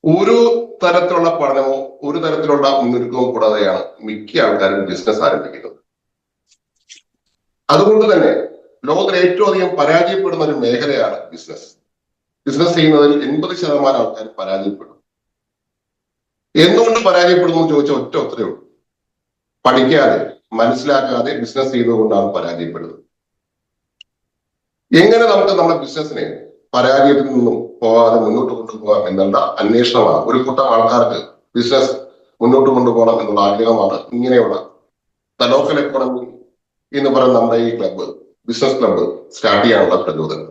ഒരു തരത്തിലുള്ള പഠനമോ ഒരു തരത്തിലുള്ള മുന്നൊരുക്കവും കൂടാതെയാണ് മിക്ക ആൾക്കാരും ബിസിനസ് ആരംഭിക്കുന്നത്. അതുകൊണ്ട് തന്നെ ലോകത്തിൽ ഏറ്റവും അധികം പരാജയപ്പെടുന്ന ഒരു മേഖലയാണ് ബിസിനസ്. ബിസിനസ് ചെയ്യുന്നതിൽ 80% ആൾക്കാർ പരാജയപ്പെടും. എന്തുകൊണ്ട് പരാജയപ്പെടുന്നു എന്ന് ചോദിച്ചാൽ ഒറ്റ ഉത്തരവേ ഉള്ളൂ: പഠിക്കാതെ, മനസ്സിലാക്കാതെ ബിസിനസ് ചെയ്തുകൊണ്ടാണ് പരാജയപ്പെടുന്നത്. എങ്ങനെ നമുക്ക് നമ്മുടെ ബിസിനസിനെ പരാജയത്തിൽ നിന്നും പോകാതെ മുന്നോട്ട് കൊണ്ടുപോകാം എന്നുള്ള അന്വേഷണമാണ്. ഒരു കൂട്ടം ആൾക്കാർക്ക് ബിസിനസ് മുന്നോട്ട് കൊണ്ടുപോകണം എന്നുള്ള ആഗ്രഹമാണ് ഇങ്ങനെയുള്ള ദ ലോക്കൽ എക്കോണമി എന്ന് പറയുന്ന നമ്മുടെ ഈ ക്ലബ്ബ്, ബിസിനസ് ക്ലബ്ബ് സ്റ്റാർട്ട് ചെയ്യാനുള്ള പ്രചോദനം.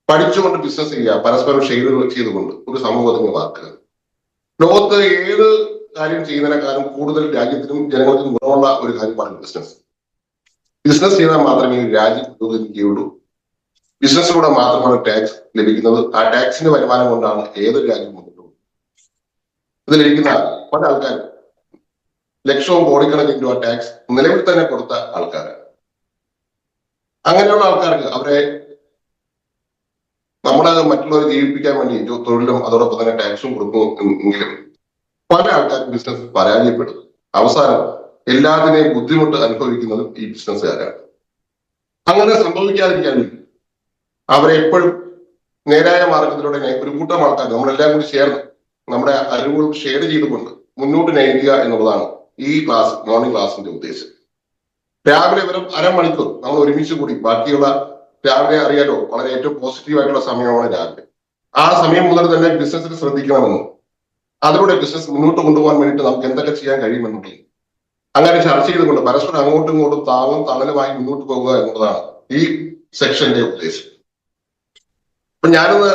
പഠിച്ചുകൊണ്ട് ബിസിനസ് ചെയ്യുക, പരസ്പരം ഷെയർ ചെയ്തുകൊണ്ട് ഒരു സമൂഹത്തിന് വാക്കുക. ലോകത്ത് ഏത് കാര്യം ചെയ്യുന്നതിനേക്കാളും കൂടുതൽ രാജ്യത്തിനും ജനങ്ങൾക്കും ഗുണമുള്ള ഒരു കാര്യമാണ് ബിസിനസ്. ബിസിനസ് ചെയ്താൽ മാത്രമേ രാജ്യം പുരോഗമിക്കുകയുള്ളൂ. ബിസിനസ്സിലൂടെ മാത്രമാണ് ടാക്സ് ലഭിക്കുന്നത്. ആ ടാക്സിന്റെ വരുമാനം കൊണ്ടാണ് ഏതൊരു രാജ്യം മുന്നോട്ട് പോകുന്നത്. ഇതിലിരിക്കുന്ന പല ആൾക്കാരും ലക്ഷവും കോടിക്കണക്കിന് രൂപ ടാക്സ് നിലവിൽ തന്നെ കൊടുത്ത ആൾക്കാരാണ്. അങ്ങനെയുള്ള ആൾക്കാർക്ക് അവരെ നമ്മുടെ മറ്റുള്ളവരെ ജീവിപ്പിക്കാൻ വേണ്ടി തൊഴിലും അതോടൊപ്പം തന്നെ ടാക്സും കൊടുക്കും എങ്കിലും പല ആൾക്കാരും ബിസിനസ് പരാജയപ്പെടും. അവസാനം എല്ലാത്തിനെയും ബുദ്ധിമുട്ട് അനുഭവിക്കുന്നതും ഈ ബിസിനസ്സുകാരാണ്. അങ്ങനെ സംഭവിക്കാതിരിക്കാൻ വേണ്ടി അവരെ എപ്പോഴും നേരായ മാർഗത്തിലൂടെ ഒരു കൂട്ടം ആൾക്കാർ നമ്മളെല്ലാം കൂടി ചേർന്ന് നമ്മുടെ അറിവുകൾ ഷെയർ ചെയ്തുകൊണ്ട് മുന്നോട്ട് നയിക്കുക എന്നുള്ളതാണ് ഈ ക്ലാസ്, മോർണിംഗ് ക്ലാസിന്റെ ഉദ്ദേശം. രാവിലെ വെറും അരമണിക്കൂർ നമ്മൾ ഒരുമിച്ച് കൂടി ബാക്കിയുള്ള രാവിലെ അറിയാലോ വളരെ ഏറ്റവും പോസിറ്റീവ് ആയിട്ടുള്ള സമയമാണ് രാവിലെ. ആ സമയം മുതൽ തന്നെ ബിസിനസ്സിൽ ശ്രദ്ധിക്കണമെന്നും അതിലൂടെ ബിസിനസ് മുന്നോട്ട് കൊണ്ടുപോകാൻ വേണ്ടിയിട്ട് നമുക്ക് എന്തൊക്കെ ചെയ്യാൻ കഴിയുമെന്നുള്ളത് അങ്ങനെ ചർച്ച ചെയ്തുകൊണ്ട് പരസ്പരം അങ്ങോട്ടും ഇങ്ങോട്ടും താങ്ങും തണലുമായി മുന്നോട്ട് പോകുക എന്നുള്ളതാണ് ഈ സെക്ഷന്റെ ഉദ്ദേശം. അപ്പൊ ഞാനിന്ന്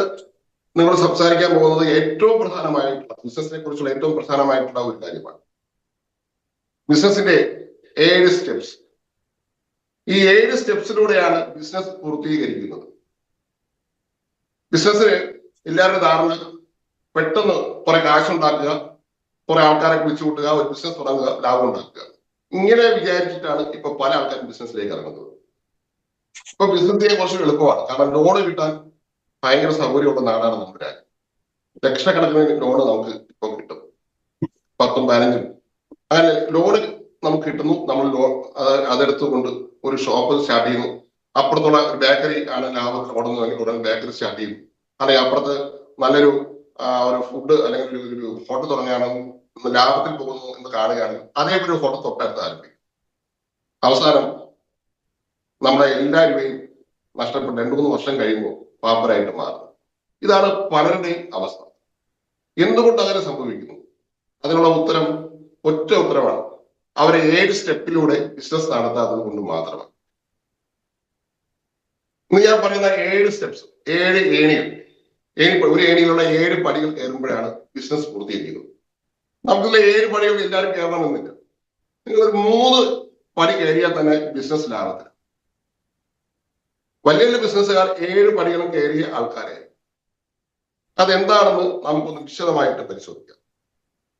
നിങ്ങൾ സംസാരിക്കാൻ പോകുന്നത് ഏറ്റവും പ്രധാനമായിട്ടുള്ള ബിസിനസിനെ കുറിച്ചുള്ള ഏറ്റവും പ്രധാനമായിട്ടുള്ള ഒരു കാര്യമാണ്. ബിസിനസിന്റെ 7 സ്റ്റെപ്സ്. ഈ 7 സ്റ്റെപ്സിലൂടെയാണ് ബിസിനസ് പൂർത്തീകരിക്കുന്നത്. ബിസിനസ്സിന് എല്ലാവരുടെ ധാരണ പെട്ടെന്ന് കുറെ കാശുണ്ടാക്കുക, കുറെ ആൾക്കാരെ വിളിച്ചു കൂട്ടുക, ഒരു ബിസിനസ് തുടങ്ങുക, ലാഭം ഉണ്ടാക്കുക. ഇങ്ങനെ വിചാരിച്ചിട്ടാണ് ഇപ്പൊ പല ആൾക്കാരും ബിസിനസ്സിലേക്ക് ഇറങ്ങുന്നത്. ഇപ്പൊ ബിസിനസ് ചെയ്യാൻ കുറച്ച് എളുപ്പമാണ്. കാരണം ലോണ് കിട്ടാൻ ഭയങ്കര സൗകര്യമുള്ള നാടാണ് നമ്മുടെ രാജ്യം. ലക്ഷക്കണക്കിന് ലോണ് നമുക്ക് ഇപ്പൊ കിട്ടും, 10ഉം 15ഉം. അങ്ങനെ ലോണ് നമുക്ക് കിട്ടുന്നു. നമ്മൾ ലോൺ അതെടുത്തുകൊണ്ട് ഒരു ഷോപ്പ് സ്റ്റാർട്ട് ചെയ്യുന്നു. അപ്പുറത്തുള്ള ഒരു ബേക്കറി ആണ് ലാഭത്തിൽ ഓടുന്നതെങ്കിൽ ഉടൻ ബേക്കറി സ്റ്റാർട്ട് ചെയ്യുന്നു. അല്ലെങ്കിൽ അപ്പുറത്ത് നല്ലൊരു ഒരു ഫുഡ് അല്ലെങ്കിൽ ഒരു ഹോട്ടൽ തുടങ്ങുകയാണെങ്കിൽ ലാഭത്തിൽ പോകുന്നു എന്ന് കാണുകയാണെങ്കിൽ അതേപോലെ ഒരു ഹോട്ടൽ തൊട്ടടുത്ത് ആരംഭിക്കും. അവസാനം നമ്മുടെ എല്ലാ രൂപയും നഷ്ടപ്പെട്ട് 2-3 വർഷം കഴിയുമ്പോൾ പാപ്പരായിട്ട് മാറും. ഇതാണ് പലരുടെയും അവസ്ഥ. എന്തുകൊണ്ട് അങ്ങനെ സംഭവിക്കുന്നു? അതിനുള്ള ഉത്തരം ഒറ്റ ഉത്തരവാണ്: അവരെ 7 സ്റ്റെപ്പിലൂടെ ബിസിനസ് നടത്താത്തത് കൊണ്ട് മാത്രമാണ്. ഇന്ന് ഞാൻ പറയുന്ന 7 സ്റ്റെപ്സ്, 7 ഏണികൾ. ഒരു ഏണിയിലുള്ള 7 പടികൾ കയറുമ്പോഴാണ് ബിസിനസ് പൂർത്തീകരിക്കുന്നത്. നമുക്കുള്ള 7 പടികൾ എല്ലാവരും കയറണമെന്നില്ല. നിങ്ങളൊരു 3 പടി കയറിയാൽ തന്നെ ബിസിനസ് ലാഭത്തിൽ. വലിയ വലിയ ബിസിനസ്സുകാർ 7 പടികളും കയറിയ ആൾക്കാരെ. അതെന്താണെന്ന് നമുക്കൊന്ന് വിശദമായിട്ട് പരിശോധിക്കാം.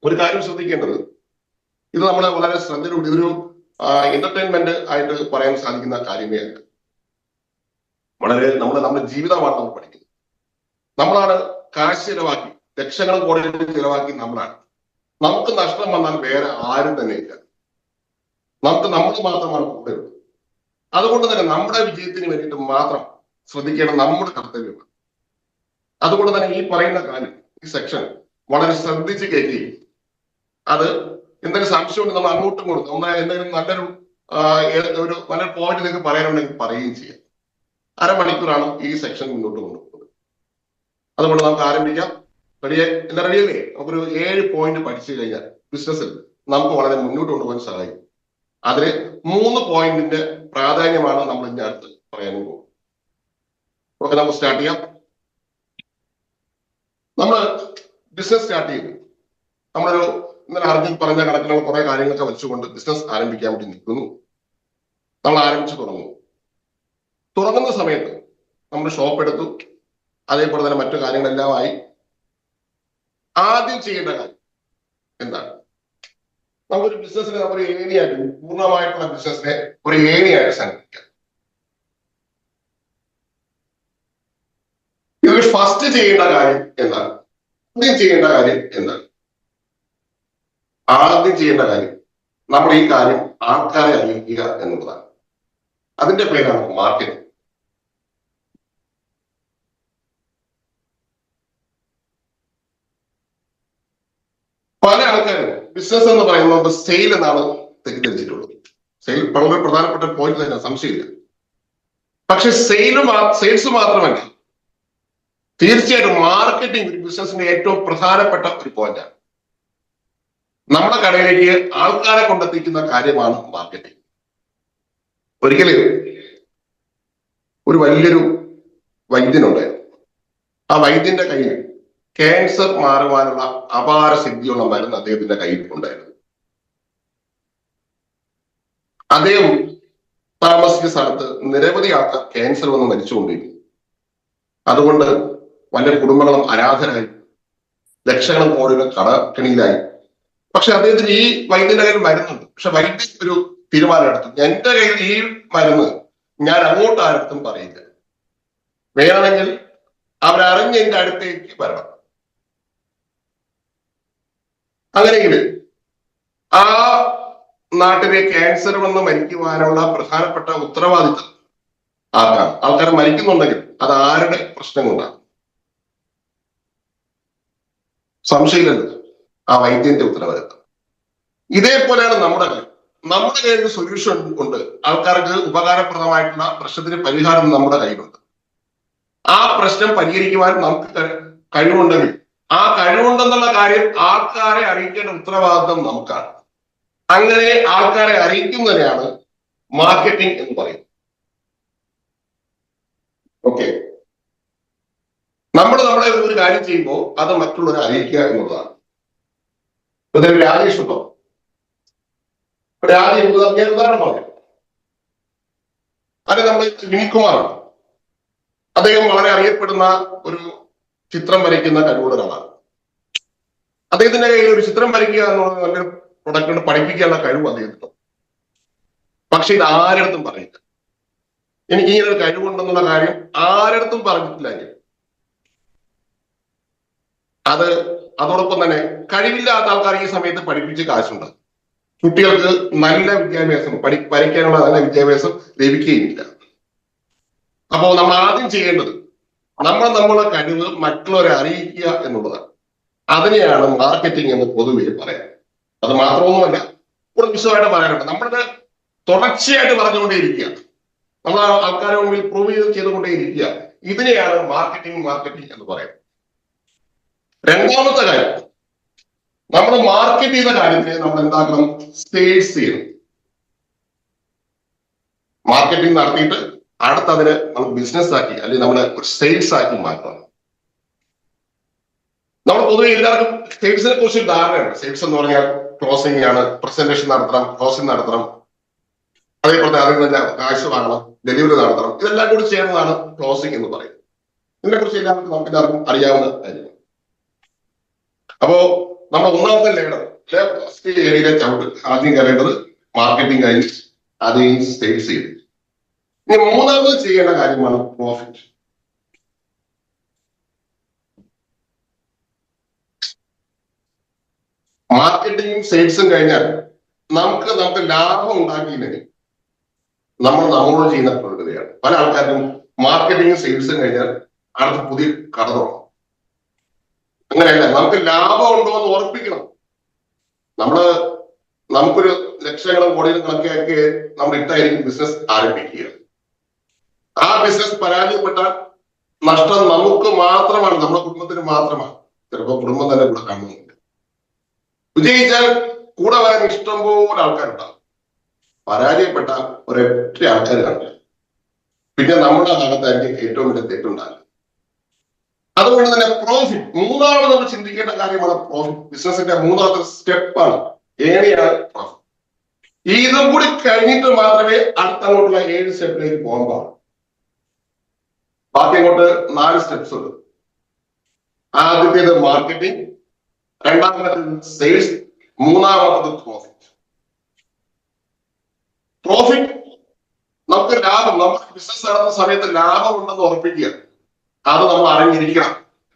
ഒരു കാര്യം ശ്രദ്ധിക്കേണ്ടത്, ഇത് നമ്മളെ വളരെ ശ്രദ്ധയിലൂടെ ഇതൊരു എന്റർടൈൻമെന്റ് ആയിട്ട് പറയാൻ സാധിക്കുന്ന കാര്യമേ അല്ല. വളരെ നമ്മുടെ ജീവിതമാണ് നമ്മൾ പഠിക്കുന്നത്. നമ്മളാണ് കാശ് ചിലവാക്കി, ലക്ഷങ്ങളും കോടികളും ചിലവാക്കി നമ്മളാണ്. നമുക്ക് നഷ്ടം വന്നാൽ വേറെ ആരും തന്നെ ഇല്ല. നമുക്ക് നമ്മൾ മാത്രമാണ് കൂടെ ഉള്ളത്. അതുകൊണ്ട് തന്നെ നമ്മുടെ വിജയത്തിന് വേണ്ടിയിട്ട് മാത്രം ശ്രദ്ധിക്കേണ്ട നമ്മുടെ കർത്തവ്യമാണ്. അതുകൊണ്ട് തന്നെ ഈ പറയുന്ന കാര്യം, ഈ സെക്ഷൻ വളരെ ശ്രദ്ധിച്ച് കേൾക്കുകയും അത് എന്തെങ്കിലും സംശയം ഉണ്ട് നമ്മൾ അങ്ങോട്ടും കൊടുക്കും. എന്തെങ്കിലും നല്ലൊരു പോയിന്റ് നിങ്ങൾക്ക് പറയാനുണ്ടെങ്കിൽ പറയുകയും ചെയ്യാം. അരമണിക്കൂറാണ് ഈ സെക്ഷൻ മുന്നോട്ട് കൊണ്ടുപോകുന്നത്. അതുകൊണ്ട് നമുക്ക് ആരംഭിക്കാം. എല്ലാം റെഡിയല്ലേ? നമുക്കൊരു 7 പോയിന്റ് പഠിച്ചു കഴിഞ്ഞാൽ ബിസിനസ്സിൽ നമുക്ക് വളരെ മുന്നോട്ട് കൊണ്ടുപോകാൻ സഹായിക്കും. അതില് 3 പോയിന്റിന്റെ പ്രാധാന്യമാണ് നമ്മൾ ഇനി അടുത്ത് പറയാനും പോകും. ഓക്കെ, നമുക്ക് സ്റ്റാർട്ട് ചെയ്യാം. നമ്മൾ ബിസിനസ് സ്റ്റാർട്ട് ചെയ്തു. നമ്മളൊരു ഇന്നലെ അർജുൻ പറഞ്ഞ കണക്കിനുള്ള കുറെ കാര്യങ്ങളൊക്കെ വെച്ചുകൊണ്ട് ബിസിനസ് ആരംഭിക്കാൻ വേണ്ടി നിൽക്കുന്നു. നമ്മൾ ആരംഭിച്ചു തുടങ്ങുന്ന സമയത്ത് നമ്മൾ ഷോപ്പ് എടുത്തു. അതേപോലെ തന്നെ മറ്റു കാര്യങ്ങളെല്ലാം ആയി. ആദ്യം ചെയ്യേണ്ട കാര്യം എന്താണ്? നമുക്കൊരു ബിസിനസ്സിനെ ഒരു ഏണിയായിട്ട്, പൂർണ്ണമായിട്ടുള്ള ബിസിനസ്സിനെ ഒരു ഏണിയായിട്ട് സങ്കല്പിക്കാം. ഇതിൽ ഫസ്റ്റ് ചെയ്യേണ്ട കാര്യം എന്താണ്? ആദ്യം ചെയ്യേണ്ട കാര്യം എന്താണ്? ആദ്യം ചെയ്യേണ്ട കാര്യം നമ്മൾ ഈ കാര്യം ആൾക്കാരെ അറിയിക്കുക എന്നുള്ളതാണ്. അതിന്റെ പേരാണ് മാർക്കറ്റിംഗ്. പല ആൾക്കാരും ബിസിനസ് എന്ന് പറയുന്നത് സെയിൽ എന്നാണ് തെറ്റിദ്ധരിച്ചിട്ടുള്ളത്. സെയിൽ വളരെ പ്രധാനപ്പെട്ട പോയിന്റ് തന്നെ, സംശയമില്ല. പക്ഷെ സെയിൽസ് മാത്രമല്ല, തീർച്ചയായിട്ടും മാർക്കറ്റിംഗ് ഒരു ബിസിനസിന്റെ ഏറ്റവും പ്രധാനപ്പെട്ട ഒരു പോയിന്റാണ്. നമ്മുടെ കടയിലേക്ക് ആൾക്കാരെ കൊണ്ടെത്തിക്കുന്ന കാര്യമാണ് മാർക്കറ്റിംഗ്. ഒരിക്കലും ഒരു വലിയൊരു വൈദ്യനുണ്ടായിരുന്നു. ആ വൈദ്യന്റെ കയ്യിൽ ക്യാൻസർ മാറുവാനുള്ള അപാര സിദ്ധിയുള്ള മരുന്ന് അദ്ദേഹത്തിന്റെ കയ്യിൽ ഉണ്ടായിരുന്നു. അദ്ദേഹം താമസിച്ച സ്ഥലത്ത് നിരവധി ആൾക്കാർ ക്യാൻസർ വന്ന് മരിച്ചുകൊണ്ടിരുന്നു. അതുകൊണ്ട് വലിയ കുടുംബങ്ങളും അനാഥരായി, ലക്ഷങ്ങളും കോടികളും കടക്കെണിയിലായി. പക്ഷെ അദ്ദേഹത്തിന് ഈ വൈദ്യന്റെ കയ്യിൽ മരുന്നുണ്ട്. പക്ഷെ വൈദ്യൻ ഒരു തീരുമാനം എടുത്തു, എന്റെ കയ്യിൽ ഈ മരുന്ന് ഞാൻ അങ്ങോട്ട് ആരടുത്തും പറയില്ല, വേണമെങ്കിൽ അവരറിഞ്ഞ് എന്റെ അടുത്തേക്ക് വരണം. അങ്ങനെയെങ്കിൽ ആ നാട്ടിലെ ക്യാൻസർ വന്ന് മരിക്കുവാനുള്ള പ്രധാനപ്പെട്ട ഉത്തരവാദിത്തം ആർക്കാണ്? ആൾക്കാർ മരിക്കുന്നുണ്ടെങ്കിൽ അത് ആരുടെ പ്രശ്നം കൊണ്ടാണ്? സംശയമില്ലല്ലോ, ആ വൈദ്യന്റെ ഉത്തരവാദിത്തം. ഇതേപോലെയാണ് നമ്മുടെ കയ്യിൽ സൊല്യൂഷൻ ഉണ്ട്. ആൾക്കാർക്ക് ഉപകാരപ്രദമായിട്ടുള്ള പ്രശ്നത്തിന് പരിഹാരം നമ്മുടെ കയ്യിലുണ്ട്. ആ പ്രശ്നം പരിഹരിക്കുവാൻ നമുക്ക് കഴിവുണ്ടെങ്കിൽ ആ കഴിവുണ്ടെന്നുള്ള കാര്യം ആൾക്കാരെ അറിയിക്കേണ്ട ഉത്തരവാദിത്വം നമുക്കാണ്. അങ്ങനെ ആൾക്കാരെ അറിയിക്കുന്നതിനെയാണ് മാർക്കറ്റിംഗ് എന്ന് പറയുന്നത്. ഓക്കെ, നമ്മുടെ ഒരു കാര്യം ചെയ്യുമ്പോൾ അത് മറ്റുള്ളവരെ അറിയിക്കുക എന്നുള്ളതാണ്. ഇതിൽ രാജേഷ് ഉണ്ടോ? രാജേഷ് ഉദാഹരണം പറഞ്ഞു. അത് നമ്മുടെ വിനിൽകുമാറാണ്. അദ്ദേഹം വളരെ അറിയപ്പെടുന്ന ഒരു ചിത്രം വരയ്ക്കുന്ന കഴിവുള്ള ഒരാളാണ്. അദ്ദേഹത്തിന്റെ കയ്യിൽ ഒരു ചിത്രം വരയ്ക്കുക എന്നുള്ളത് നല്ലൊരു പ്രൊഡക്റ്റ് പഠിപ്പിക്കാനുള്ള കഴിവ് അദ്ദേഹത്തിന്. പക്ഷെ ഇത് ആരടുത്തും പറയില്ല. എനിക്ക് ഇങ്ങനെ ഒരു കഴിവുണ്ടെന്നുള്ള കാര്യം ആരടുത്തും പറഞ്ഞിട്ടില്ലെങ്കിൽ അതോടൊപ്പം തന്നെ കഴിവില്ലാത്ത ആൾക്കാർ ഈ സമയത്ത് പഠിപ്പിച്ച് കാശുണ്ട്. കുട്ടികൾക്ക് നല്ല വിദ്യാഭ്യാസം വരയ്ക്കാനുള്ള നല്ല വിദ്യാഭ്യാസം ലഭിക്കുകയില്ല. അപ്പോൾ നമ്മൾ ആദ്യം ചെയ്യേണ്ടത് നമ്മളെ കഴിവ് മറ്റുള്ളവരെ അറിയിക്കുക എന്നുള്ളതാണ്. അതിനെയാണ് മാർക്കറ്റിംഗ് എന്ന് പൊതുവെ പറയാം. അത് മാത്രമൊന്നുമല്ല, കൂടുതൽ വിശദമായിട്ട് പറയാനുണ്ട്. നമ്മളിത് തുടർച്ചയായിട്ട് പറഞ്ഞുകൊണ്ടേയിരിക്കുക, നമ്മൾ ആൾക്കാരെ മുമ്പിൽ പ്രൂവ് ചെയ്തുകൊണ്ടേയിരിക്കുക. ഇതിനെയാണ് മാർക്കറ്റിംഗ് എന്ന് പറയുന്നത്. രണ്ടാമത്തെ കാര്യം, നമ്മൾ മാർക്കറ്റ് ചെയ്യുന്ന കാര്യത്തിന് നമ്മൾ എന്താക്കണം? സെയിൽസ് ചെയ്യണം. മാർക്കറ്റിംഗ് നടത്തിയിട്ട് അടുത്തതിന് നമ്മൾ ബിസിനസ് ആക്കി അല്ലെങ്കിൽ നമ്മളെ ഒരു സെയിൽസ് ആക്കി മാറ്റണം. നമ്മൾ പൊതുവെ എല്ലാവർക്കും സെയിൽസിനെ കുറിച്ച് ധാരണയുണ്ട്. സെയിൽസ് എന്ന് പറഞ്ഞാൽ ക്ലോസിംഗ് ആണ്, പ്രസന്റേഷൻ നടത്തണം, ക്ലോസിംഗ് നടത്തണം, അതേപോലെ അതിൽ തന്നെ കാശ് വാങ്ങണം, ഡെലിവറി നടത്തണം. ഇതെല്ലാം കൂടി ചേർന്നതാണ് ക്ലോസിംഗ് എന്ന് പറയുന്നത്. ഇതിനെക്കുറിച്ച് നമുക്കെല്ലാവർക്കും അറിയാവുന്ന കാര്യമാണ്. അപ്പോ നമ്മൾ ഒന്നാമത്തെ ലേഡർ ഫസ്റ്റ് ഏരിയയിലെ ചവിട്ട് ആദ്യം കയറേണ്ടത് മാർക്കറ്റിംഗ് കഴിഞ്ഞ് ആദ്യം സെയിൽസ് ചെയ്ത്. ഇനി മൂന്നാമത് ചെയ്യേണ്ട കാര്യമാണ് പ്രോഫിറ്റ്. മാർക്കറ്റിംഗും സെയിൽസും കഴിഞ്ഞാൽ നമുക്ക് ലാഭം ഉണ്ടാക്കിയില്ലെങ്കിൽ നമ്മളോട് ചെയ്യുന്ന പ്രകൃതിയാണ്. പല ആൾക്കാർക്കും മാർക്കറ്റിംഗും സെയിൽസും കഴിഞ്ഞാൽ അടുത്ത പുതിയ കട തുടങ്ങും. അങ്ങനെയല്ല, നമുക്ക് ലാഭം ഉണ്ടോ എന്ന് ഉറപ്പിക്കണം. നമുക്കൊരു ലക്ഷങ്ങളും കോടികളും കണക്കാക്കി നമ്മൾ ഇട്ടായിരിക്കും ബിസിനസ് ആരംഭിക്കുക. ആ ബിസിനസ് പരാജയപ്പെട്ടാൽ നഷ്ടം നമുക്ക് മാത്രമാണ്, നമ്മുടെ കുടുംബത്തിന് മാത്രമാണ്. ചിലപ്പോൾ കുടുംബം തന്നെ കൂടെ കാണുന്നുണ്ട്. വിജയിച്ചാൽ കൂടെ വരാൻ ഇഷ്ടംപോലെ ആൾക്കാരുണ്ടാകും. പരാജയപ്പെട്ട ഒരൊറ്റ ആൾക്കാർ കാണില്ല. പിന്നെ നമ്മുടെ ഭാഗത്തായിരിക്കും ഏറ്റവും വലിയ തെറ്റുണ്ടാകുക. അതുകൊണ്ട് തന്നെ പ്രോഫിറ്റ് മൂന്നാമത് നമ്മൾ ചിന്തിക്കേണ്ട കാര്യമാണ് പ്രോഫിറ്റ്. ബിസിനസിന്റെ മൂന്നാമത്തെ സ്റ്റെപ്പാണ് ഏണിയാണ് പ്രോഫിറ്റ്. ഇതും കൂടി കഴിഞ്ഞിട്ട് മാത്രമേ അടുത്തങ്ങോട്ടുള്ള 7 സ്റ്റെപ്പിലേക്ക് പോകാൻ പാടുള്ളൂ. ബാക്കി അങ്ങോട്ട് 4 സ്റ്റെപ്സ് ഉണ്ട്. ആദ്യത്തേത് മാർക്കറ്റിംഗ്, രണ്ടാമത്തേത് സെയിൽസ്, മൂന്നാമത്തത് പ്രോഫിറ്റ്. പ്രോഫിറ്റ് നമുക്ക് ലാഭം, നമുക്ക് ബിസിനസ് നടത്തുന്ന സമയത്ത് ലാഭം ഉണ്ടെന്ന് ഉറപ്പിക്കുക. അത് നമ്മൾ അറിഞ്ഞിരിക്കണം.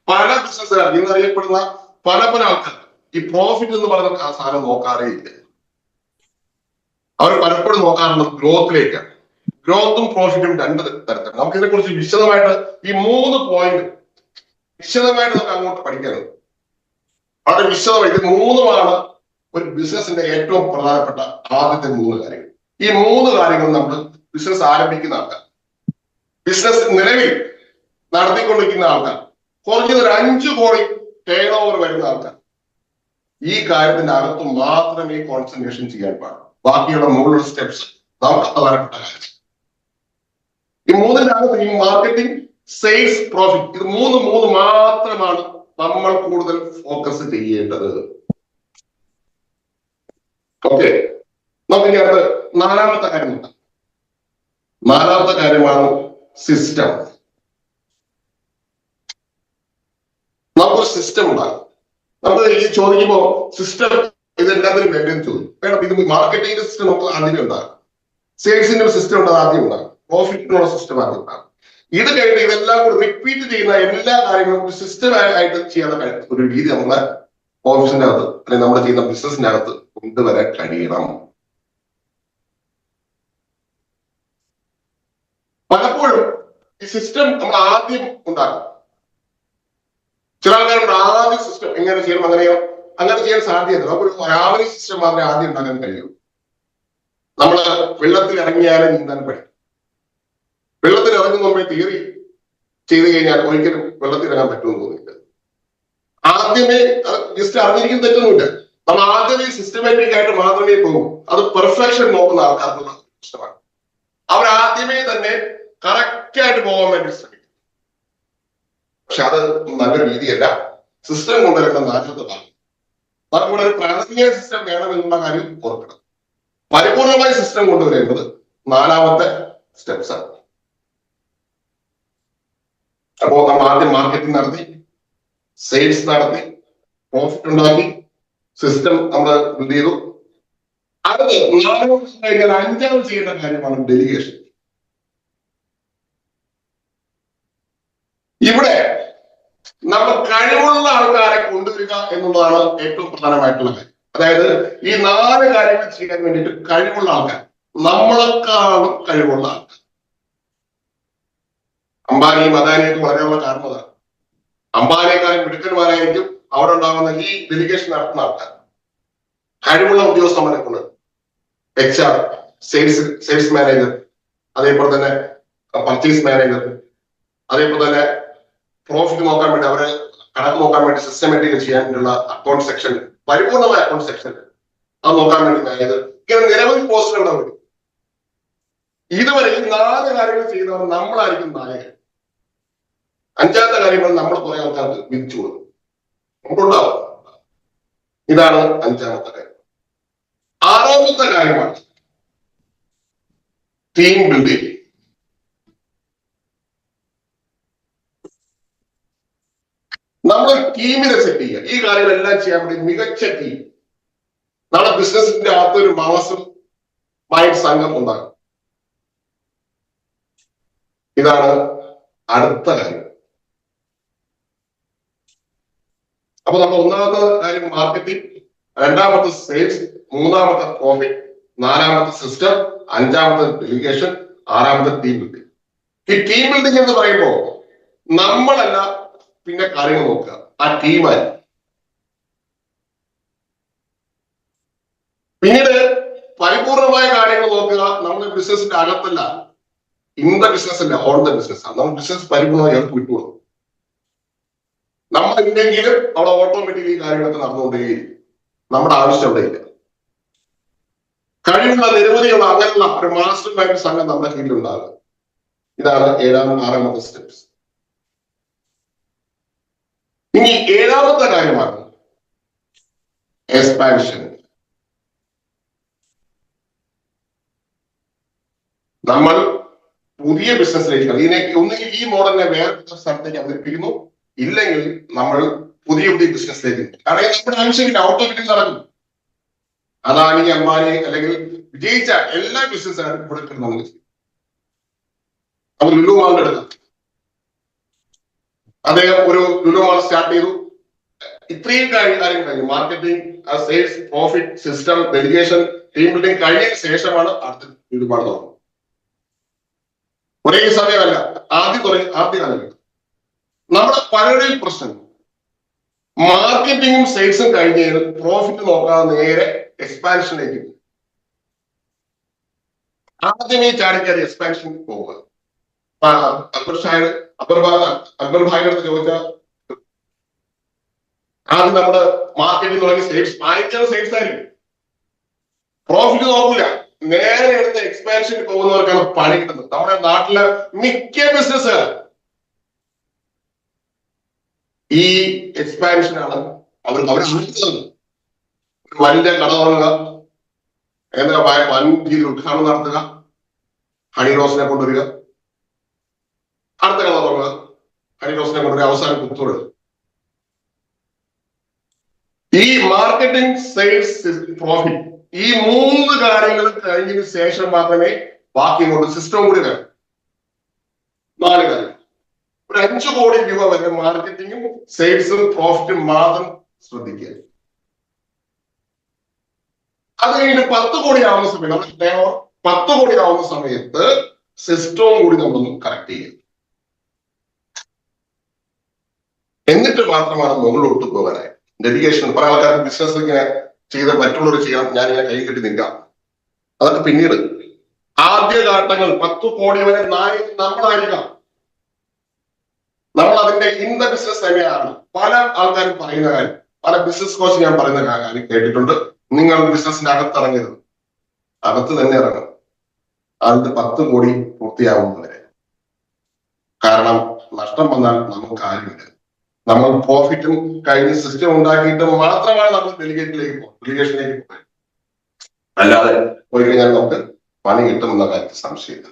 പല ബിസിനസ്സുകാർ ഇന്നറിയപ്പെടുന്ന പല ആൾക്കാർ ഈ പ്രോഫിറ്റ് എന്ന് പറയുന്ന ആ സാധനം നോക്കാറേ ഇല്ല. അവർ പലപ്പോഴും നോക്കാറുള്ളത് ഗ്രോത്തിലേക്കാണ്. ഗ്രോത്തും പ്രോഫിറ്റും രണ്ട് തരത്തിലാണ്. നമുക്ക് ഇതിനെക്കുറിച്ച് വിശദമായിട്ട് ഈ 3 പോയിന്റ് വിശദമായിട്ട് നമുക്ക് അങ്ങോട്ട് പഠിക്കാനുണ്ട്. വളരെ വിശദമായിട്ട് ഇത് 3മാണ് ഒരു ബിസിനസിന്റെ ഏറ്റവും പ്രധാനപ്പെട്ട ആദ്യത്തെ 3 കാര്യങ്ങൾ. ഈ 3 കാര്യങ്ങൾ നമ്മൾ ബിസിനസ് ആരംഭിക്കുന്ന ആൾക്കാർ, ബിസിനസ് നിലവിൽ നടത്തിക്കൊണ്ടിരിക്കുന്ന ആൾക്കാർ, കുറഞ്ഞത് ഒരു 5 കോടി ടേൺ ഓവർ വരുന്ന ആൾക്കാർ ഈ കാര്യത്തിന്റെ അകത്ത് മാത്രമേ കോൺസെൻട്രേഷൻ ചെയ്യാൻ പാടുള്ളൂ. ബാക്കിയുള്ള മുകളിലുള്ള സ്റ്റെപ്സ് നമുക്ക് പ്രധാനപ്പെട്ട കാര്യം. ഈ 3ന്റെ അകത്ത് ഈ മാർക്കറ്റിംഗ്, സെയിൽസ്, പ്രോഫിറ്റ്, ഇത് 3 മാത്രമാണ് നമ്മൾ കൂടുതൽ ഫോക്കസ് ചെയ്യേണ്ടത്. ഓക്കെ, നമുക്ക് ഇനി അടുത്ത് 4ാമത്തെ കാര്യം നോക്കാം. 4ാമത്തെ കാര്യമാണ് സിസ്റ്റം. നമുക്കൊരു സിസ്റ്റം ഉണ്ടാകും. നമുക്ക് ഈ ചോദിക്കുമ്പോ സിസ്റ്റം ഇതെല്ലാത്തിനും വേണ്ടെന്ന് ചോദിക്കും. വേണം, ഇത് മാർക്കറ്റിംഗിന്റെ സിസ്റ്റം നമുക്ക് ആദ്യമേ ഉണ്ടാകും, സെയിൽസിന്റെ ഒരു സിസ്റ്റം ഉണ്ട് ആദ്യം ഉണ്ടാകും, പ്രോഫിറ്റിനുള്ള സിസ്റ്റം ആദ്യം ഉണ്ടാകും. ഇത് കഴിഞ്ഞിട്ട് ഇതെല്ലാം കൂടി റിപ്പീറ്റ് ചെയ്യുന്ന എല്ലാ കാര്യങ്ങളും സിസ്റ്റം ആയിട്ട് ചെയ്യാനുള്ള ഒരു രീതി നമ്മളെ ഓഫീസിന്റെ അകത്ത് അല്ലെങ്കിൽ നമ്മൾ ചെയ്യുന്ന ബിസിനസിന്റെ അകത്ത് കൊണ്ടുവരാൻ കഴിയണം. പലപ്പോഴും ഈ സിസ്റ്റം നമ്മൾ ആദ്യം ഉണ്ടാക്കും. ചില ആൾക്കാരുണ്ട് ആദ്യം സിസ്റ്റം എങ്ങനെ ചെയ്യണം അങ്ങനെ ചെയ്യാൻ സാധ്യത. നമുക്കൊരു ആവറേജ് സിസ്റ്റം മാത്രമേ ആദ്യം ഉണ്ടാക്കാൻ കഴിയൂ. നമ്മള് വെള്ളത്തിൽ ഇറങ്ങിയാലും നീന്താൻ പഠിക്കും. വെള്ളത്തിൽ ഇറങ്ങുന്ന മുമ്പേ തിയറി ചെയ്തു കഴിഞ്ഞാൽ ഒരിക്കലും വെള്ളത്തിൽ ഇറങ്ങാൻ പറ്റുമെന്ന് തോന്നില്ല. ആദ്യമേ ജസ്റ്റ് അറിഞ്ഞിരിക്കുന്ന തെറ്റൊന്നുമില്ല. നമ്മൾ ആദ്യമേ സിസ്റ്റമാറ്റിക് ആയിട്ട് മാത്രമേ പോകും. അത് പെർഫെക്ഷൻ നോക്കുന്ന ആൾക്കാർക്കുള്ള പ്രശ്നമാണ്. അവരാദ്യമേ തന്നെ കറക്റ്റ് ആയിട്ട് പോകാൻ വേണ്ടി ശ്രമിക്കും. പക്ഷെ അത് നല്ലൊരു രീതിയല്ല. സിസ്റ്റം കൊണ്ടുവരുന്ന നാശത്തെ ഭാഗം നമുക്കിവിടെ ഒരു പ്രാഥമിക സിസ്റ്റം വേണമെന്നുള്ള കാര്യം ഓർക്കണം. പരിപൂർണമായ സിസ്റ്റം കൊണ്ടുവരേണ്ടത് 4ാമത്തെ സ്റ്റെപ്സ് ആണ്. അപ്പോ നമ്മൾ ആദ്യം മാർക്കറ്റിംഗ് നടത്തി, സെയിൽസ് നടത്തി, പ്രോഫിറ്റ് ഉണ്ടാക്കി, സിസ്റ്റം നമ്മൾ ബിൽഡ് ചെയ്തു. അടുത്ത് 4ാമത് കഴിഞ്ഞാൽ 5ാമത് ചെയ്യേണ്ട കാര്യമാണ് ഡെലിഗേഷൻ. ഇവിടെ നമ്മൾ കഴിവുള്ള ആൾക്കാരെ കൊണ്ടുവരിക എന്നുള്ളതാണ് ഏറ്റവും പ്രധാനമായിട്ടുള്ള കാര്യം. അതായത് ഈ 4 കാര്യങ്ങൾ ചെയ്യാൻ വേണ്ടിയിട്ട് കഴിവുള്ള ആൾക്കാർ, നമ്മളെക്കാളും കഴിവുള്ള ആൾക്കാർ. അംബാനിയും അദാനിയൊക്കെ വളരെയുള്ള കാരണം അതാണ്. അംബാനിയെക്കാളും മിടുക്കന്മാരായിരിക്കും അവിടെ ഉണ്ടാകുന്ന ഈ ഡെലിഗേഷൻ നടത്തുന്ന ആൾക്കാർ. കഴിവുള്ള ഉദ്യോഗസ്ഥന്മാരെ കൊണ്ട് HR, സെയിൽസ് മാനേജർ, അതേപോലെ തന്നെ പർച്ചേസ് മാനേജർ, അതേപോലെ തന്നെ പ്രോഫിറ്റ് നോക്കാൻ വേണ്ടി അവരെ കണക്ക് നോക്കാൻ വേണ്ടി സിസ്റ്റമാറ്റിക് ചെയ്യാൻ വേണ്ടിയുള്ള അക്കൗണ്ട് സെക്ഷൻ, പരിപൂർണമായ അക്കൗണ്ട് സെക്ഷൻ അത് നോക്കാൻ വേണ്ടി മാനേജർ, ഇങ്ങനെ നിരവധി പോസ്റ്റുകൾ ഉണ്ടാവും. ഇതുവരെ ഈ 4 കാര്യങ്ങൾ ചെയ്യുന്നവർ നമ്മളായിരിക്കും നായകൻ. 5ാമത്തെ കാര്യങ്ങൾ നമ്മൾ കുറെ ആൾക്കാർക്ക് വിധിച്ചു കൊടുക്കും, നമുക്കുണ്ടാവും. ഇതാണ് 5ാമത്തെ കാര്യം. 6ാമത്തെ കാര്യമാണ് ടീം ബിൽഡിംഗ്. നമ്മൾ ടീമിനെ സെറ്റ് ചെയ്യുക. ഈ കാര്യങ്ങളെല്ലാം ചെയ്യാൻ വേണ്ടി മികച്ച ടീം, നമ്മുടെ ബിസിനസിന്റെ അകത്തൊരു മാസം മൈൻഡ് സംഘം ഉണ്ടാകും. ഇതാണ് അടുത്ത കാര്യം. അപ്പൊ നമ്മൾ 1ാമത്തെ കാര്യം മാർക്കറ്റിംഗ്, 2ാമത്തെ സെയിൽസ്, 3ാമത്തെ പ്രോഫിറ്റ്, 4ാമത്തെ സിസ്റ്റം, 5ാമത്തെ ഡെലിഗേഷൻ, 6ാമത്തെ ടീം ബിൽഡിംഗ്. ഈ ടീം ബിൽഡിംഗ് എന്ന് പറയുമ്പോൾ നമ്മളല്ല പിന്നെ കാര്യങ്ങൾ നോക്കുക, ആ ടീമായി. പിന്നീട് പരിപൂർണമായ കാര്യങ്ങൾ നോക്കുക. നമ്മൾ ബിസിനസിന്റെ അകത്തല്ല, ഇൻ ദ ബിസിനസ് അല്ല, ഓൺ ദ ബിസിനസ് ആണ്. നമ്മൾ ബിസിനസ് പരിപൂർണമായി അവർക്ക് വിട്ടുകൊടുക്കും. നമ്മളില്ലെങ്കിലും അവിടെ ഓട്ടോമാറ്റിക്കലി കാര്യങ്ങളൊക്കെ നടന്നുകൊണ്ടേയിരിക്കും. നമ്മുടെ ആവശ്യം അവിടെ ഇല്ല. കഴിവുള്ള നിരവധിയുള്ള അങ്ങനെയുള്ള ഒരു മാസ്റ്റർ മൈൻഡ് സംഘം നമ്മുടെ കീഴിലുണ്ടാകുക. ഇതാണ് 6ാമത്തെ സ്റ്റെപ്സ്. ഇനി 7ാമത്തെ കാര്യമാണ് എക്സ്പാൻഷൻ. നമ്മൾ പുതിയ ബിസിനസ്സിലേക്ക് ഇതിനെ ഒന്നുകിൽ ഈ മോഡലിനെ വേറെ സ്ഥലത്തേക്ക് അവതരിപ്പിക്കുന്നു, ഇല്ലെങ്കിൽ നമ്മൾ പുതിയ ബിസിനസ്സിലേക്ക്. കാരണം നമ്മുടെ ആവശ്യമില്ല, ഓട്ടോമാറ്റിക് നടക്കും. അദാനി, അംബാനി അല്ലെങ്കിൽ വിജയിച്ച എല്ലാ ബിസിനസ്സുകാരും ഇവിടെ കിടന്നു. നമ്മൾ ലുലു മാളിൽ എടുക്കാം. അദ്ദേഹം ഒരു ലുലു മാൾ സ്റ്റാർട്ട് ചെയ്തു. ഇത്രയും കാര്യങ്ങൾ കഴിഞ്ഞു. Marketing, sales, profit, system, delegation, team building കഴിഞ്ഞ ശേഷമാണ് അടുത്ത ലുലു മാൾ തുടങ്ങുന്നത്. ഒരേ സമയമല്ല, ആദ്യ കാലഘട്ടം. നമ്മുടെ പലരുടെയും പ്രശ്നം മാർക്കറ്റിംഗും സെയിൽസും കഴിഞ്ഞ് പ്രോഫിറ്റ് നോക്കാതെ നേരെ എക്സ്പാൻഷനിലേക്ക് പോകും. ആദ്യമേ ചാടിക്കയറി എക്സ്പാൻഷൻ പോവുക. അക്ബർ ഭായിയുടെ അടുത്ത് ചോദിച്ചാൽ ആദ്യം നമ്മുടെ മാർക്കറ്റിംഗ് തുടങ്ങി സെയിൽസ് ഭയങ്കര സെയിൽസ് ആയിരിക്കും, പ്രോഫിറ്റ് നോക്കില്ല. നേരെ എടുത്ത് എക്സ്പാൻഷനിൽ പോകുന്നവർക്കാണ് പണി കിട്ടുന്നത്. നമ്മുടെ നാട്ടിലെ മിക്ക ബിസിനസ്സുകാർ ഈ എക്സ്പാൻഷനാണ് അവർ ആഗ്രഹിക്കുന്നത്. വലിയ കട തുടങ്ങുക, എന്താ വൻ രീതിയിൽ ഉദ്ഘാടനം നടത്തുക, ഹണി റോസിനെ കൊണ്ടുവരിക, അടുത്ത കട തുടങ്ങുക, ഹണി റോസിനെ കൊണ്ടുവരിക, അവസാനം കുത്തോടുക. ഈ മാർക്കറ്റിംഗ്, സെയിൽസ്, പ്രോഫിറ്റ്, ഈ 3 കാര്യങ്ങൾ കഴിഞ്ഞതിന് ശേഷം മാത്രമേ ബാക്കി കൊണ്ട് സിസ്റ്റം കൂടി വേണം. 4 കാര്യം. ഒരു 5 കോടി രൂപ വരെ മാർക്കറ്റിംഗും സെയിൽസും പ്രോഫിറ്റും മാത്രം ശ്രദ്ധിക്കുക. അത് കഴിഞ്ഞിട്ട് 10 കോടി ആവുന്ന സമയം, നമ്മുടെ 10 കോടി ആവുന്ന സമയത്ത് സിസ്റ്റവും കൂടി നമ്മളൊന്ന് കറക്റ്റ് ചെയ്യുക. എന്നിട്ട് മാത്രമാണ് മുകളിലോട്ട് പോകാനായി. ഡെഡിക്കേഷൻ. പല ആൾക്കാർക്ക് ബിസിനസ് ഇങ്ങനെ ചെയ്ത് മറ്റുള്ളവർ ചെയ്യണം, ഞാനിങ്ങനെ കൈ കെട്ടി നിൽക്കാം, അതൊക്കെ പിന്നീട്. ആദ്യഘട്ടങ്ങൾ 10 കോടി വരെ നമ്മളായിരിക്കാം. നമ്മൾ അതിന്റെ ഇൻ ദ ബിസിനസ് തന്നെയാണ്. പല ആൾക്കാരും പറയുന്ന കാര്യം, പല ബിസിനസ് കോച്ച് ഞാൻ പറയുന്ന കാര്യം കേട്ടിട്ടുണ്ട്. നിങ്ങൾ ബിസിനസിന്റെ അകത്തിറങ്ങരുത്, അകത്ത് തന്നെ ഇറങ്ങും. അതിന്റെ 10 കോടി പൂർത്തിയാവുന്നവരെ. കാരണം നഷ്ടം വന്നാൽ നമുക്ക് കാര്യമില്ല. നമ്മൾ പ്രോഫിറ്റും കഴിഞ്ഞ് സിസ്റ്റം ഉണ്ടാക്കിയിട്ട് മാത്രമാണ് നമ്മൾ ഡെലിഗേഷനിലേക്ക് പോകുന്നത്. അല്ലാതെ പോയി കഴിഞ്ഞാൽ നമുക്ക് പണി കിട്ടുമെന്ന കാര്യത്തിൽ സംശയമില്ല.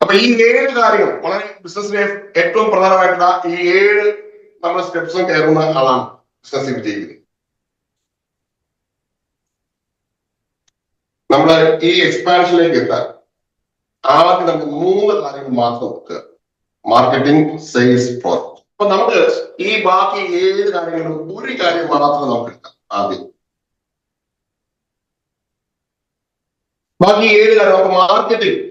അപ്പൊ ഈ 7 കാര്യങ്ങൾ വളരെ ബിസിനസ്സിലെ ഏറ്റവും പ്രധാനമായിട്ടുള്ള ഈ 7 നമ്മൾ സ്റ്റെപ്സും കയറുന്ന ആളാണ് ബിസിനസ് വിജയിക്കുന്നത്. നമ്മൾ ഈ എക്സ്പാൻഷനിലേക്ക് എത്താൻ ആദ്യം നമുക്ക് 3 കാര്യങ്ങൾ മാത്രം നോക്കുക: മാർക്കറ്റിംഗ്, സെയിൽസ്, പ്രോഫിറ്റ്. അപ്പൊ നമുക്ക് ഈ ബാക്കി 7 കാര്യങ്ങളും ഒരു കാര്യം മാത്രം നമുക്ക് എടുക്കാം. ആദ്യം ബാക്കി 7 കാര്യം നമുക്ക് മാർക്കറ്റിംഗ്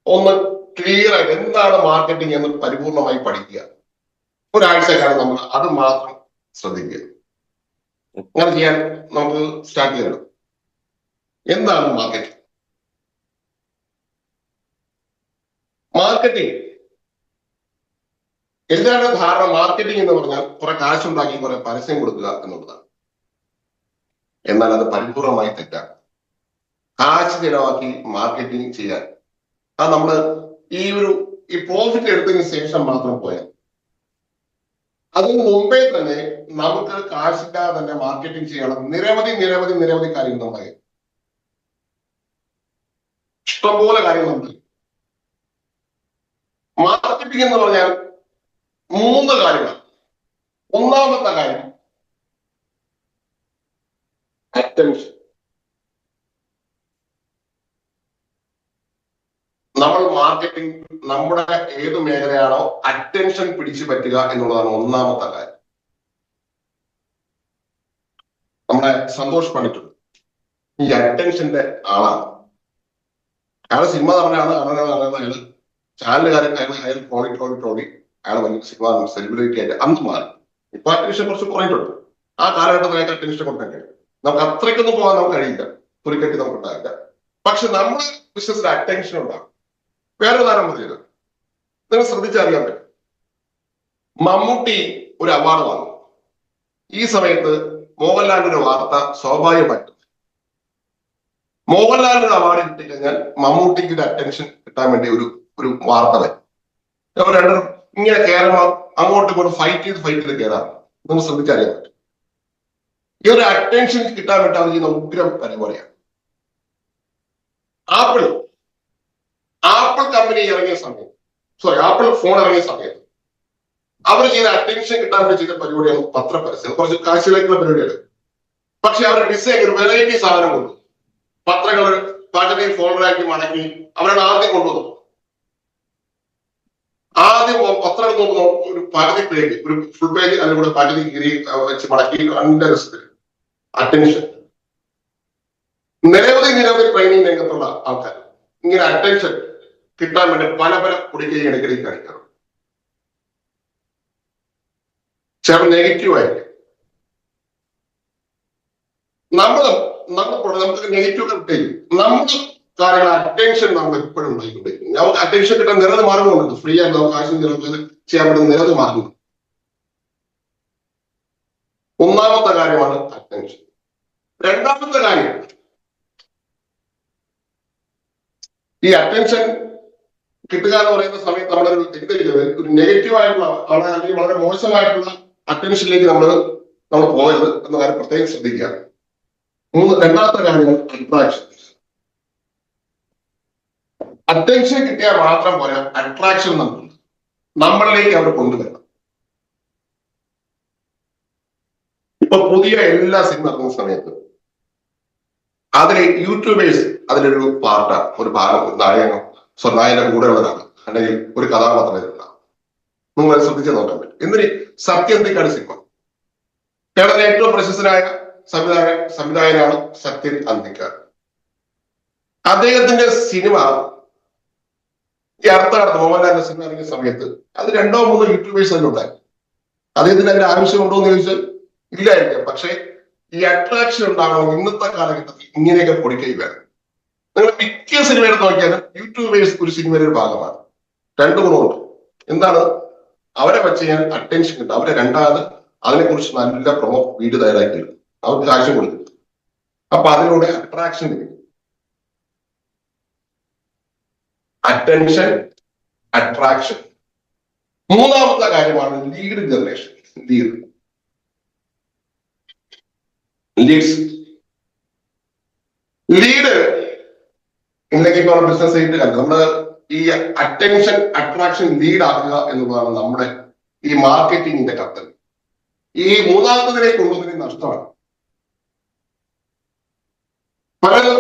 ഒന്ന് ക്ലിയർ ആയിട്ട് എന്താണ് മാർക്കറ്റിംഗ് എന്ന് പരിപൂർണമായി പഠിക്കുക. ഒരാഴ്ചക്കാലം നമ്മൾ അത് മാത്രം ശ്രദ്ധിക്കുക. അങ്ങനെ ചെയ്യാൻ നമുക്ക് സ്റ്റാർട്ട് ചെയ്യണം. എന്താണ് മാർക്കറ്റിംഗ്? മാർക്കറ്റിംഗ് എല്ലാവരുടെ ധാരണ മാർക്കറ്റിംഗ് എന്ന് പറഞ്ഞാൽ കുറെ കാശുണ്ടാക്കി കുറെ പരസ്യം കൊടുക്കുക എന്നുള്ളതാണ്. എന്നാൽ അത് പരിപൂർണമായി തെറ്റാണ്. കാശ് ചിലവാക്കി മാർക്കറ്റിംഗ് ചെയ്യാൻ അത് നമ്മള് ഈ പ്രോഫിറ്റ് എടുത്തതിന് ശേഷം മാത്രം പോയാൽ, അതിന് മുമ്പേ തന്നെ നമുക്ക് കാശില്ലാതെ തന്നെ മാർക്കറ്റിംഗ് ചെയ്യണം. നിരവധി കാര്യങ്ങൾ നമ്മൾ ഇഷ്ടംപോലെ കാര്യങ്ങൾ നമ്മൾ. മാർക്കറ്റിംഗ് എന്ന് പറഞ്ഞാൽ 3 കാര്യങ്ങൾ. ഒന്നാമത്തെ കാര്യം അറ്റൻഷൻ. നമ്മൾ മാർക്കറ്റിംഗ് നമ്മുടെ ഏത് മേഖലയാണോ അറ്റൻഷൻ പിടിച്ചു പറ്റുക എന്നുള്ളതാണ് ഒന്നാമത്തെ കാര്യം. നമ്മുടെ സന്തോഷ് പണ്ഡിറ്റ് ഈ അറ്റൻഷന്റെ ആളാണ്. അയാൾ സിനിമ നടനാണ്. അയാള് ചാനലുകാരൻ, അയാൾ ട്രോളി അയാൾ വലിയ സിനിമ സെലിബ്രിറ്റി ആയിട്ട് അന്ന് മാറി. ഇപ്പൊ അറ്റൻഷൻ കുറച്ച് കുറഞ്ഞിട്ടുണ്ട്. ആ കാലഘട്ടത്തിലേക്ക് അറ്റൻഷൻ കൊണ്ടൊക്കെ നമുക്ക് അത്രയ്ക്കൊന്നും പോകാൻ നമുക്ക് കഴിയില്ല, കുറിക്കെട്ടി നമുക്ക് ഉണ്ടാവില്ല. പക്ഷെ നമ്മുടെ ബിസിനസ്സിൽ അറ്റൻഷൻ ഉണ്ടാകും. വേറൊരു താരം പറഞ്ഞത് നിങ്ങൾ ശ്രദ്ധിച്ചറിയാൻ പറ്റും. മമ്മൂട്ടി ഒരു അവാർഡ് വാങ്ങും. ഈ സമയത്ത് മോഹൻലാലിന്റെ ഒരു വാർത്ത സ്വാഭാവികമായിട്ടും, മോഹൻലാലിന്റെ അവാർഡ് കിട്ടിക്കഴിഞ്ഞാൽ മമ്മൂട്ടിക്ക് ഒരു അറ്റൻഷൻ കിട്ടാൻ വേണ്ടി ഒരു വാർത്ത വരും. അവർ രണ്ടും ഇങ്ങനെ കയറുമ്പോൾ അങ്ങോട്ടും ഇങ്ങോട്ടും ഫൈറ്റ് ചെയ്ത് കയറാറ്. നിങ്ങൾ ശ്രദ്ധിച്ചറിയാൻ പറ്റും. ഈ ഒരു അറ്റൻഷൻ കിട്ടാൻ വേണ്ടി അവർ ചെയ്യുന്ന ഉഗ്രം പരിപാടിയാണ്. ആപ്പിൾ കമ്പനി ഇറങ്ങിയ സമയത്ത്, ആപ്പിൾ ഫോൺ ഇറങ്ങിയ സമയത്ത് അവർ ചെയ്ത അറ്റൻഷൻ കിട്ടാൻ വേണ്ടി ചെയ്ത പരിപാടിയാണ് പത്രപരസ്യം. കുറച്ച് കാശിലേക്കുള്ള പരിപാടിയാണ്. പക്ഷെ അവരുടെ ഡിസൈൻ ഒരു വെറൈറ്റി സാധനം കൊണ്ടു. പത്രങ്ങൾ പാക്കറ്റിൽ ഫോൾഡറാക്കി മടക്കി അവരുടെ ആദ്യം കൊണ്ടുവന്നു. ആദ്യം പത്രം നോക്കുമ്പോൾ ഒരു പകുതി പേജ്, ഒരു ഫുൾ പേജ് അതിൽ കൂടെ പകുതി കീറി വെച്ച് മടക്കി അതിന്റെ രസത്തിൽ അറ്റൻഷൻ. നിരവധി ട്രെയിനിങ് രംഗത്തുള്ള ആൾക്കാർ ഇങ്ങനെ അറ്റൻഷൻ കിട്ടാൻ വേണ്ടി പല കുടിക്കുകയും ഇടയ്ക്കിടയ്ക്ക് കാണിക്കാറുണ്ട്. ചിലപ്പോൾ നെഗറ്റീവായിരിക്കും. നമുക്ക് നെഗറ്റീവ് കിട്ടുകയും നമ്മുടെ കാര്യങ്ങൾ അറ്റൻഷൻ നമ്മൾ എപ്പോഴും ഉണ്ടായിക്കൊണ്ടിരിക്കും. നമുക്ക് അറ്റൻഷൻ കിട്ടാൻ നിരവധി മാർഗങ്ങളുണ്ട്. ഫ്രീ ആയിട്ട് നമുക്ക് ആവശ്യം ചെയ്യാൻ പറ്റുന്ന നിരവധി മാർഗങ്ങൾ. ഒന്നാമത്തെ കാര്യമാണ് അറ്റൻഷൻ. രണ്ടാമത്തെ കാര്യം, ഈ അറ്റൻഷൻ കിട്ടുക എന്ന് പറയുന്ന സമയത്ത് നമ്മളൊരു ഒരു നെഗറ്റീവ് ആയിട്ടുള്ള അല്ലെങ്കിൽ വളരെ മോശമായിട്ടുള്ള അറ്റൻഷനിലേക്ക് നമ്മൾ പോകരുത് എന്ന കാര്യം പ്രത്യേകം ശ്രദ്ധിക്കുക. രണ്ടാമത്തെ കാര്യങ്ങൾ അട്രാക്ഷൻ. അറ്റൻഷൻ കിട്ടിയാൽ മാത്രം പോരാ, അട്രാക്ഷൻ നമ്മളിലേക്ക് അവർ കൊണ്ടുവരണം. ഇപ്പൊ പുതിയ എല്ലാ സിനിമ ഇറങ്ങുന്ന സമയത്ത് അതിലെ യൂട്യൂബേഴ്സ് അതിലൊരു പാർട്ടാണ്, ഒരു ഭാഗം, നായകന്റെ കൂടെയുള്ള ഒരാള് അല്ലെങ്കിൽ ഒരു കഥാപാത്രത്തിലുള്ള നിങ്ങൾ ശ്രദ്ധിച്ച് നോക്കാൻ പറ്റും. എന്തിന് സത്യന്തിക്കാട് സിനിമ, കേരളത്തിലെ ഏറ്റവും പ്രശസ്തനായ സംവിധായകനാണ് സത്യൻ അന്തിക്കാട്. അദ്ദേഹത്തിന്റെ സിനിമ ഈ അടുത്ത മോഹൻലാലിന്റെ സിനിമ ഇറങ്ങിയ സമയത്ത് അത് 2-3 യൂട്യൂബേഴ്സ് അതിലുണ്ടായി. അദ്ദേഹത്തിന് അതിന്റെ ആവശ്യമുണ്ടോ എന്ന് ചോദിച്ചാൽ ഇല്ലായിരിക്കാം. പക്ഷെ ഈ അട്രാക്ഷൻ ഉണ്ടാകണം ഇന്നത്തെ കാലഘട്ടത്തിൽ ഇങ്ങനെയൊക്കെ പൊടിക്കൈ വേണം. നിങ്ങൾ മിക്ക സിനിമ എടുത്ത് നോക്കിയാലും യൂട്യൂബേഴ്സ് ഒരു സിനിമയുടെ ഒരു ഭാഗമാണ്. 2 ഗുണമുണ്ട്. എന്താണ്? അവരെ വെച്ച് കഴിഞ്ഞാൽ അറ്റൻഷൻ കിട്ടും. അവരെ രണ്ടാമത് അതിനെക്കുറിച്ച് നല്ല പ്രൊമോ വീഡിയോ തയ്യാറാക്കി തരും, അവർക്ക് കാശം കൊടുക്കും. അപ്പൊ അതിലൂടെ അട്രാക്ഷൻ കിട്ടും. Attention, attraction. മൂന്നാമത്തെ കാര്യമാണ് ലീഡ് ജനറേഷൻ. ലീഡ് ഇല്ലെങ്കിൽ ഇപ്പൊ ബിസിനസ് ചെയ്തിട്ട് കണ്ടു നമ്മള് ഈ അറ്റൻഷൻ, അട്രാക്ഷൻ, ലീഡ് ആക്കുക എന്നുള്ളതാണ് നമ്മുടെ ഈ മാർക്കറ്റിംഗിന്റെ കർത്തവ്യം. ഈ മൂന്നാമത്തതിലേക്ക് കൊണ്ടുവന്നതിന് നഷ്ടമാണ്.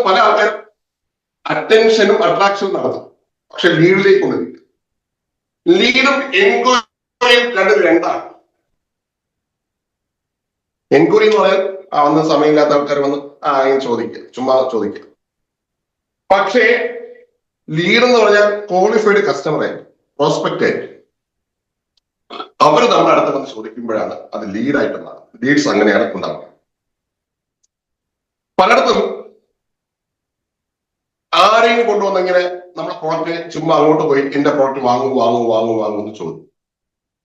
പല ആൾക്കാരും അറ്റൻഷനും അട്രാക്ഷനും നടത്തും, പക്ഷെ ലീഡിലേക്ക് കൊണ്ടുവരില്ല. ലീഡും എൻക്വയറിയും രണ്ടാണ്. എൻക്വയറി എന്ന് പറയാൻ വന്ന സമയമില്ലാത്ത ആൾക്കാർ വന്ന് ചോദിക്കുക, ചുമ്മാ ചോദിക്കുക. പക്ഷേ ലീഡ് എന്ന് പറഞ്ഞാൽ ക്വാളിഫൈഡ് കസ്റ്റമർ ആയിരിക്കും, പ്രോസ്പെക്ട് ആയിരിക്കും. അവർ നമ്മുടെ അടുത്ത് വന്ന് ചോദിക്കുമ്പോഴാണ് അത് ലീഡായിട്ട് മാറുന്നത്. ലീഡ്സ് അങ്ങനെയാണ് ഉണ്ടാവുക. പലയിടത്തും ആരെയും കൊണ്ടുവന്നിങ്ങനെ നമ്മുടെ പ്രോഡക്റ്റ് ചുമ്മാ അങ്ങോട്ട് പോയി എന്റെ പ്രോഡക്റ്റ് വാങ്ങൂ എന്ന് ചോദിക്കും.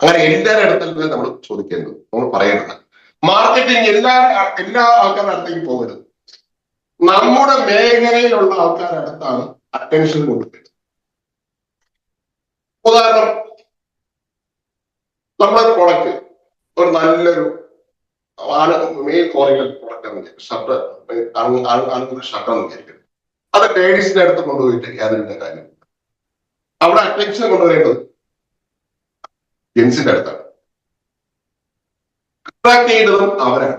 അങ്ങനെ എല്ലാവരുടെ അടുത്തല്ല നമ്മൾ ചോദിക്കേണ്ടത്, നമ്മൾ പറയേണ്ടത്. മാർക്കറ്റിംഗ് എല്ലാ ആൾക്കാരുടെ അടുത്തേക്ക് പോകരുത്. നമ്മുടെ മേഖലയിലുള്ള ആൾക്കാരുടെ അടുത്താണ് അറ്റൻഷൻ കൊടുക്കുന്നത്. ഉദാഹരണം, നമ്മുടെ പ്രോഡക്റ്റ് ഒരു നല്ലൊരു മെയിൽ ഓറിയന്റഡ് പ്രോഡക്റ്റ് ആണ്, ഷർട്ട് ഷർട്ട് എന്ന് വിചാരിക്കുന്നത്. അത് ലേഡീസിന്റെ അടുത്ത് കൊണ്ടുപോയിട്ട് യാതൊരു കാര്യം. അവിടെ അറ്റൻഷൻ കൊണ്ടുവരേണ്ടത് ജെൻസിന്റെ അടുത്താണ്. അട്രാക്ട് ചെയ്തതും അവരാണ്.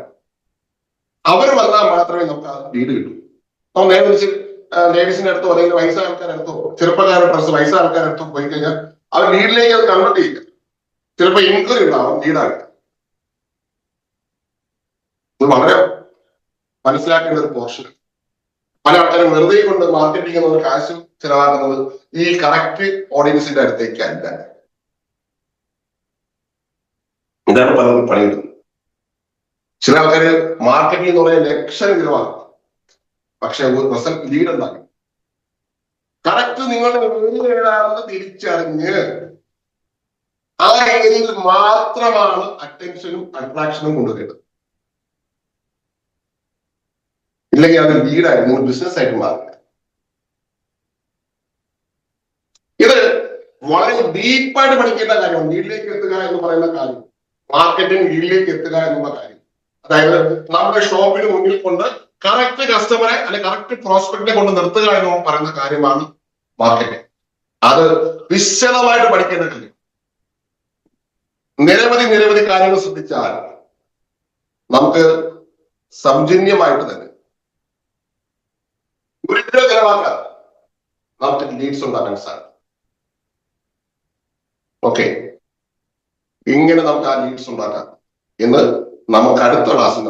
അവർ വന്നാൽ മാത്രമേ നമുക്ക് ആ ലീഡ് കിട്ടൂ. നമ്മൾ നേരെ തിരിച്ച് ലേഡീസിന്റെ അടുത്തോ അല്ലെങ്കിൽ വയസ്സായ ആൾക്കാരടുത്തോ ചെറുപ്പക്കാരുടെ ഡ്രസ് വയസ്സായ ആൾക്കാരടുത്തോ പോയി കഴിഞ്ഞാൽ അവർ ലീഡിലേക്ക് അത് കൺവേർട്ട് ചെയ്യില്ല. ചിലപ്പോൾ എൻക്വയറി ഉണ്ടാവും, ലീഡാകില്ല. ഇത് വളരെ മനസ്സിലാക്കേണ്ട ഒരു പോർഷൻ. പല ആൾക്കാരും വെറുതെ കൊണ്ട് മാർക്കറ്റിംഗ് എന്നുള്ള കാശ് ചിലവാക്കുന്നത് ഈ കറക്റ്റ് ഓഡിയൻസിന്റെ അടുത്തേക്കല്ല. ഇതാണ് പലർക്കും പണി കിട്ടുന്നത്. ചില ആൾക്കാര് മാർക്കറ്റിംഗ് എന്ന് പറഞ്ഞാൽ ലക്ഷം ചിലവാകും, പക്ഷെ റിസൾട്ട് ലീഡ് ഉണ്ടാക്കും. കറക്റ്റ് നിങ്ങളുടെ ഏതാണെന്ന് തിരിച്ചറിഞ്ഞ് ആ ഏരിയയിൽ മാത്രമാണ് അറ്റൻഷനും അട്രാക്ഷനും കൊണ്ടുവരേണ്ടത്. ഇല്ലെങ്കിൽ അത് ലീഡായിട്ട് നിങ്ങൾ ബിസിനസ് ആയിട്ട് മാറില്ല. ഇത് വളരെ ഡീപ്പായിട്ട് പഠിക്കേണ്ട കാര്യമാണ്. ലീഡിലേക്ക് എത്തുക എന്ന് പറയുന്ന കാര്യം, മാർക്കറ്റിംഗ് ലീഡിലേക്ക് എത്തുക എന്നുള്ള കാര്യം. അതായത് നമ്മുടെ ഷോപ്പിന് മുന്നിൽ കൊണ്ട് കറക്റ്റ് കസ്റ്റമറെ അല്ലെങ്കിൽ കറക്റ്റ് പ്രോസ്പെക്റ്റിനെ കൊണ്ട് നിർത്തുക എന്ന് പറയുന്ന കാര്യമാണ് മാർക്കറ്റിംഗ്. അത് വിശദമായിട്ട് പഠിക്കേണ്ട കാര്യം. നിരവധി കാര്യങ്ങൾ ശ്രദ്ധിച്ചാൽ നമുക്ക് സൗജന്യമായിട്ട് തന്നെ ഒരു രൂപ ചെലവാക്കാൻ നമുക്ക് ലീഡ്സ് ഉണ്ടാക്കാൻ സാധിക്കും. ഓക്കെ, ഇങ്ങനെ നമുക്ക് ആ ലീഡ്സ് ഉണ്ടാക്കാം എന്ന് നമുക്ക് അടുത്ത ക്ലാസ്സിൽ